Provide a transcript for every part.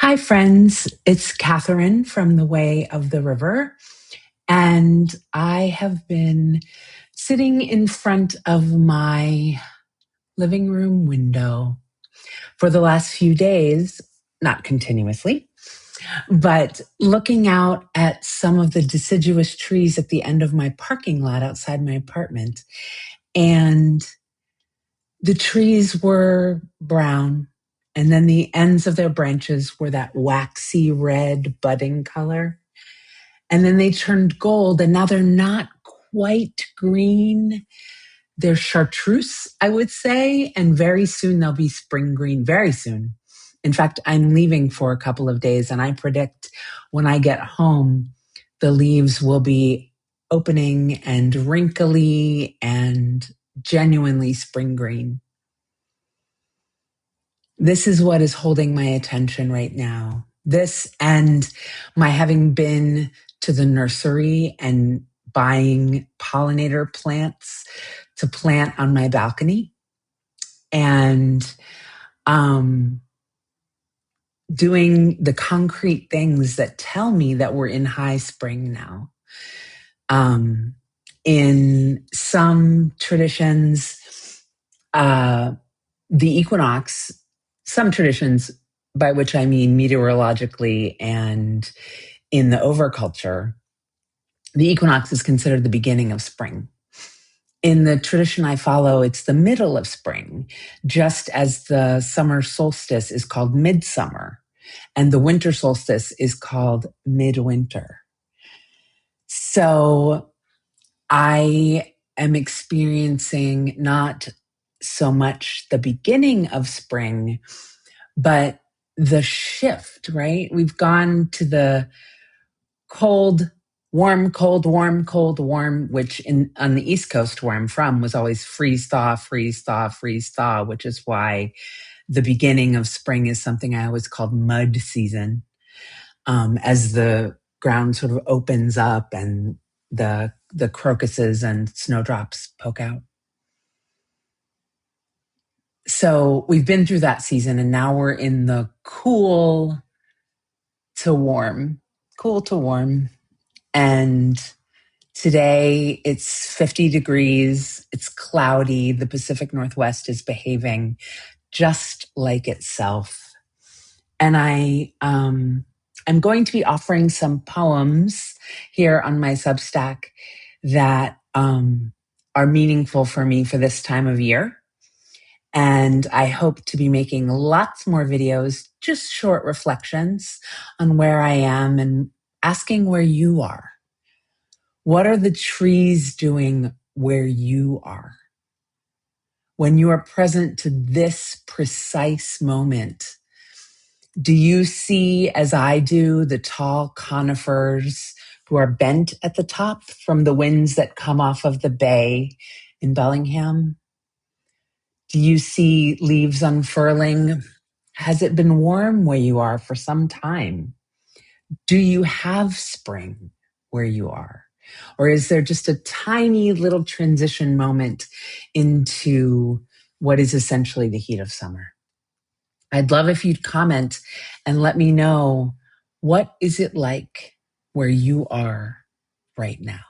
Hi, friends. It's Catherine from The Way of the River. And I have been sitting in front of my living room window for the last few days, not continuously, but looking out at some of the deciduous trees at the end of my parking lot outside my apartment. And the trees were brown, and then the ends of their branches were that waxy red budding color. And then they turned gold, and now they're not quite green. They're chartreuse, I would say, and very soon they'll be spring green, very soon. In fact, I'm leaving for a couple of days, and I predict when I get home, the leaves will be opening and wrinkly and genuinely spring green. This is what is holding my attention right now. This and my having been to the nursery and buying pollinator plants to plant on my balcony and doing the concrete things that tell me that we're in high spring now. In some traditions, the equinox, some traditions, by which I mean meteorologically and in the overculture, the equinox is considered the beginning of spring. In the tradition I follow, it's the middle of spring, just as the summer solstice is called midsummer and the winter solstice is called midwinter. So I am experiencing not so much the beginning of spring, but the shift, right? We've gone to the cold, warm, cold, warm, cold, warm, which on the East Coast where I'm from was always freeze, thaw, freeze, thaw, freeze, thaw, which is why the beginning of spring is something I always called mud season, as the ground sort of opens up and the crocuses and snowdrops poke out. So we've been through that season, and now we're in the cool to warm. And today it's 50 degrees. It's cloudy. The Pacific Northwest is behaving just like itself. And I'm going to be offering some poems here on my Substack that are meaningful for me for this time of year. And I hope to be making lots more videos, just short reflections on where I am and asking where you are. What are the trees doing where you are? When you are present to this precise moment, do you see, as I do, the tall conifers who are bent at the top from the winds that come off of the bay in Bellingham? Do you see leaves unfurling? Has it been warm where you are for some time? Do you have spring where you are? Or is there just a tiny little transition moment into what is essentially the heat of summer? I'd love if you'd comment and let me know, what is it like where you are right now?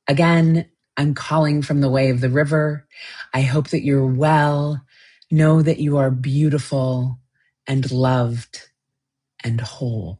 Again, I'm calling from the way of the river. I hope that you're well. Know that you are beautiful and loved and whole.